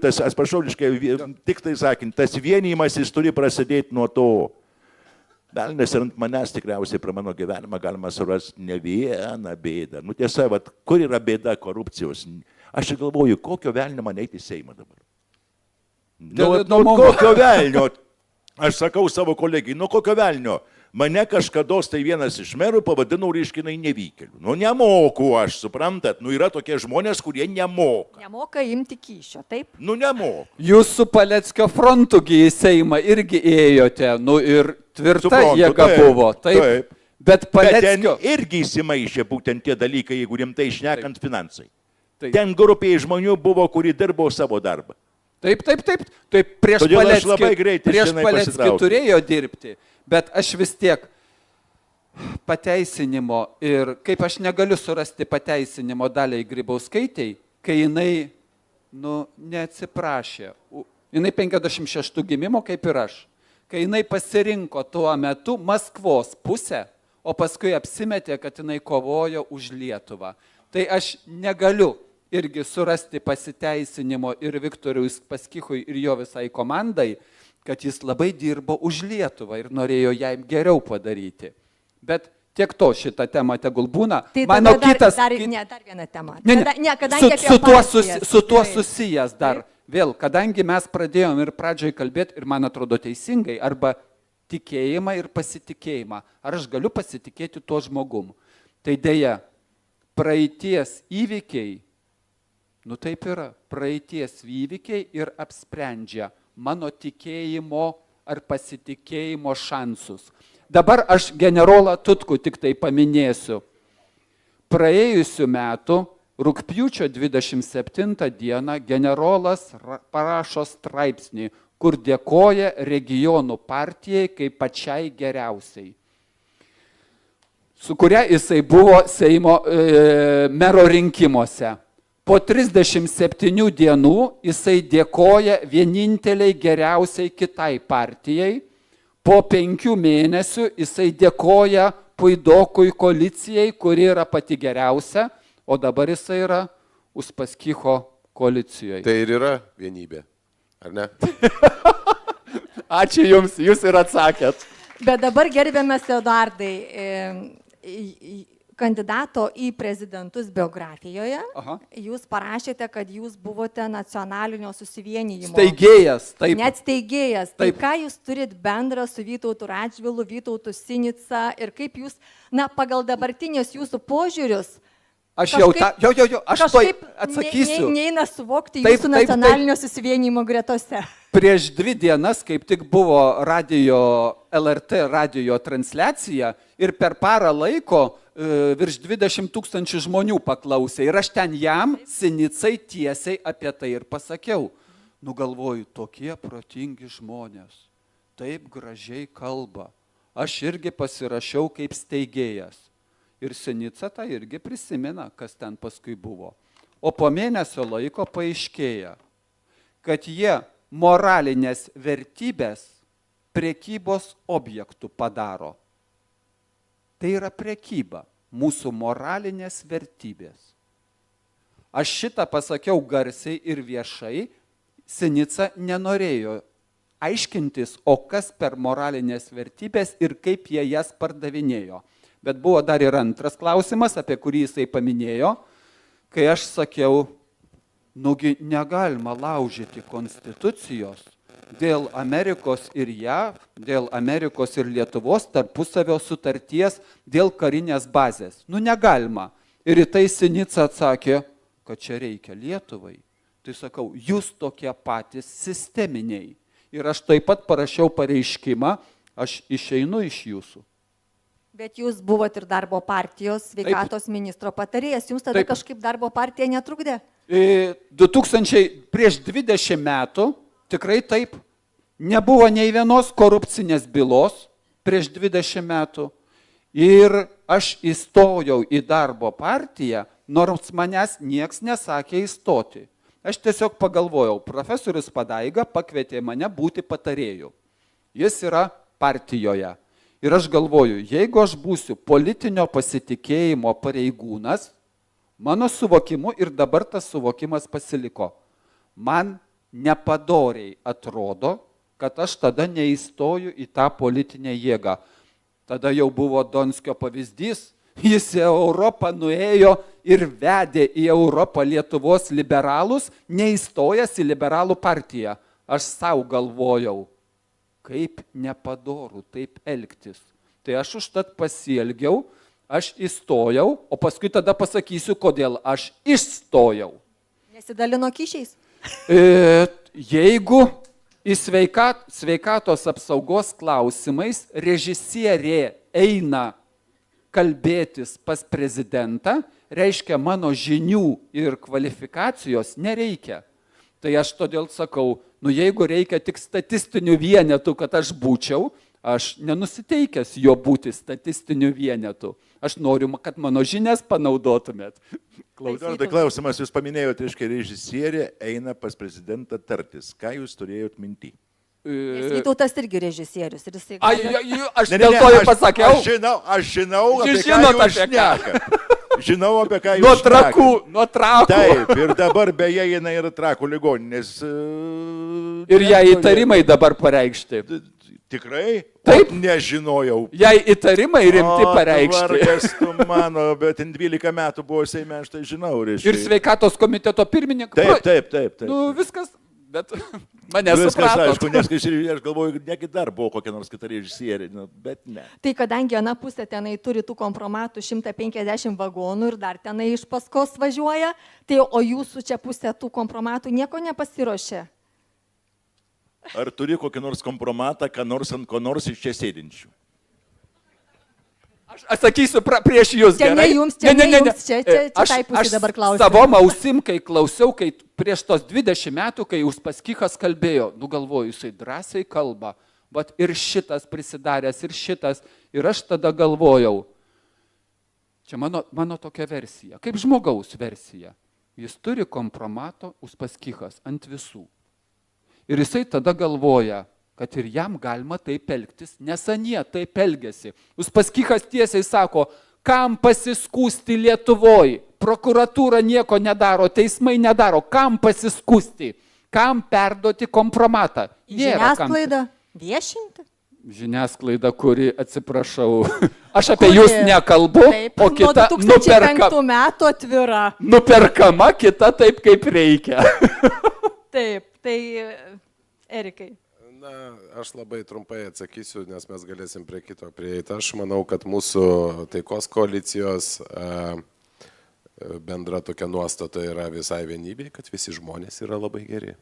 Tas, atsiprašau, tik tai sakant, tas vienijimas jis turi prasidėti nuo to. Velnes ir ant manęs tikriausiai prie mano gyvenimą galima surasti ne vieną bėdą. Nu tiesa, kur yra bėda korupcijos? Aš galvoju, kokio velnio man eiti į Seimą dabar? Kokio velnio? Aš sakau savo kolegijai, kokio velnio? Mane kažkados tai vienas iš merų pavadino reiškinai nevykėliu. Nemoku aš, suprantat, yra tokie žmonės, kurie nemoka. Nemoka imti kyšio, taip? Nemoka. Jūs su Paleckio frontu į Seimą irgi ėjote, ir tvirta jėga buvo, taip. Bet Paleckio... ten irgi įsimaišė būtent tie dalykai, jeigu rimtai šnekant finansai. Ten grupiai žmonių buvo, kuri dirbo savo darbą. Taip, prieš Paleckį turėjo dirbti. Bet aš vis tiek pateisinimo ir kaip aš negaliu surasti pateisinimo Daliai Grybauskaitei, kai jinai, neatsiprašė. Jinai 56 gimimo kaip ir aš. Kai jinai pasirinko tuo metu Maskvos pusę, o paskui apsimetė, kad jinai kovojo už Lietuvą. Tai aš negaliu irgi surasti pasiteisinimo ir Viktorui Uspaskichui ir jo visai komandai, kad jis labai dirbo už Lietuvą ir norėjo jai geriau padaryti. Bet tiek to šitą temą tegul būna. Tai mano kitas... Dar vieną temą. Su tuo susijęs dar. Vėl, kadangi mes pradėjom ir pradžioj kalbėti, ir man atrodo teisingai, arba tikėjimą ir pasitikėjimą. Ar aš galiu pasitikėti tuo žmogum? Tai dėja, praeities įvykiai, taip yra, praeities įvykiai ir apsprendžia mano tikėjimo ar pasitikėjimo šansus. Dabar aš generolą Tutkų tik tai paminėsiu. Praėjusiu metu, rugpjūčio 27 dieną, generolas parašo straipsnį, kur dėkoja regionų partijai kaip pačiai geriausiai, su kuria jisai buvo Seimo mero rinkimuose. Po 37 dienų jisai dėkoja vieninteliai geriausiai kitai partijai. Po 5 mėnesių jisai dėkoja Puidokui koalicijai, kuri yra pati geriausia, o dabar jisai yra Uspaskicho koalicijoje. Tai ir yra vienybė, ar ne? Ačiū Jums, Jūs ir atsakėt. Bet dabar gerbiamas Eduardai, kandidato į prezidentus biografijoje, jūs parašėte, kad jūs buvote nacionalinio susivienijimo. Steigėjas, taip. Net steigėjas. Tai ką jūs turit bendrą su Vytautu Radžvilu, Vytautu Sinica ir kaip jūs, pagal dabartinės jūsų požiūrius, aš kažkaip atsakysiu. Neina suvokti jūsų nacionalinio susivienijimo gretose. Prieš 2 dienas, kaip tik buvo LRT radio transliacija ir per parą laiko virš 20 000 žmonių paklausė. Ir aš ten jam, Sinicai, tiesiai apie tai ir pasakiau. Galvoju, tokie protingi žmonės, taip gražiai kalba. Aš irgi pasirašiau kaip steigėjas. Ir Sinica tą irgi prisimena, kas ten paskui buvo. O po mėnesio laiko paaiškėja, kad jie moralinės vertybės prekybos objektų padaro. Tai yra prekyba, mūsų moralinės vertybės. Aš šitą pasakiau garsiai ir viešai, Sinica nenorėjo aiškintis, o kas per moralinės vertybės ir kaip jie jas pardavinėjo. Bet buvo dar ir antras klausimas, apie kurį jisai paminėjo, kai aš sakiau, negalima laužyti konstitucijos dėl Amerikos ir JAV, dėl Amerikos ir Lietuvos tarpusavio sutarties, dėl karinės bazės. Negalima. Ir į tai Sinica atsakė, kad čia reikia Lietuvai. Tai sakau, jūs tokie patys sisteminiai. Ir aš taip pat parašiau pareiškimą, aš išeinu iš jūsų. Bet jūs buvot ir darbo partijos sveikatos ministro patarėjas. Jums tada kažkaip darbo partija netrukdė? Prieš 20 metų tikrai taip. Nebuvo nei vienos korupcinės bylos prieš 20 metų. Ir aš įstojau į darbo partiją, nors manęs nieks nesakė įstoti. Aš tiesiog pagalvojau, profesorius Padaiga pakvietė mane būti patarėju. Jis yra partijoje. Ir aš galvoju, jeigu aš būsiu politinio pasitikėjimo pareigūnas, mano suvokimu ir dabar tas suvokimas pasiliko. Man nepadoriai atrodo, kad aš tada neįstoju į tą politinę jėgą. Tada jau buvo Donskio pavyzdys, jis į Europą nuėjo ir vedė į Europą Lietuvos liberalus, neįstojęs į liberalų partiją. Aš savo galvojau, kaip nepadoru taip elgtis. Tai aš užtat pasielgiau, aš įstojau, o paskui tada pasakysiu, kodėl aš išstojau. Nesidalino kyšiais? Jeigu į sveikatos apsaugos klausimais režisierė eina kalbėtis pas prezidentą, reiškia mano žinių ir kvalifikacijos nereikia. Tai aš todėl sakau, jeigu reikia tik statistinių vienetų, kad aš būčiau, aš nenusiteikęs jo būti statistiniu vienetu. Aš noriu, kad mano žinias panaudotumėt. Eduardai, klausimas, jūs paminėjote, reiškia, režisierė eina pas prezidentą tartis. Ką jūs turėjot minty? Nes Vytautas irgi režisierius. Ir jisai Aš dėl to jau pasakiau. Aš žinau, apie ką Žinot, jūs šnekat. Žinau, apie ką jūs Nuo trakų, nuo trakų. Taip, ir dabar beje jinai yra trakų ligoninės. Ir jai įtarimai dabar pareikšti. Tikrai? Taip. Nežinojau. Jai įtarimai rimti pareikšti. Vargas tu mano, bet 12 metų buvo Seime, aš tai žinau. Reiškia. Ir sveikatos komiteto pirmininkas. Taip. Viskas, bet mane Viskas, supratot. aišku, nes aš galvoju, negi dar buvo kokia nors kita režisierė, bet ne. Tai kadangi ana pusė tenai turi tų kompromatų 150 vagonų ir dar tenai iš paskos važiuoja, tai o jūsų čia pusė tų kompromatų nieko nepasiruošė. Ar turi kokį nors kompromatą, ką nors ant ko nors iš čia sėdinčių? Aš atsakysiu prieš jūs. Čia gerai? ne jums, čia ne jums, čia tai pusė dabar klausiu. Savom ausim, kai klausiau, kai prieš tos 20 metų, kai Uspaskichas kalbėjo, galvoju, jisai drąsiai kalba, bet ir šitas prisidaręs, ir šitas, ir aš tada galvojau, čia mano tokia versija, kaip žmogaus versija, jis turi kompromato Uspaskichas ant visų. Ir jisai tada galvoja, kad ir jam galima taip elgtis, nes anie taip elgėsi. Uspaskichas tiesiai sako, kam pasiskūsti Lietuvoj? Prokuratūra nieko nedaro, teismai nedaro. Kam pasiskūsti? Kam perduoti kompromatą? Žiniasklaida viešinti? Žiniasklaida, kuri, atsiprašau, aš apie jūs nekalbu, taip, o kita nuo 2005 metų atvira. Nuperkama, kita taip, kaip reikia. Taip, tai Erikai. Na, aš labai trumpai atsakysiu, nes mes galėsim prie kito prieiti. Aš manau, kad mūsų taikos koalicijos bendra tokia nuostata yra visai vienybė, kad visi žmonės yra labai geri.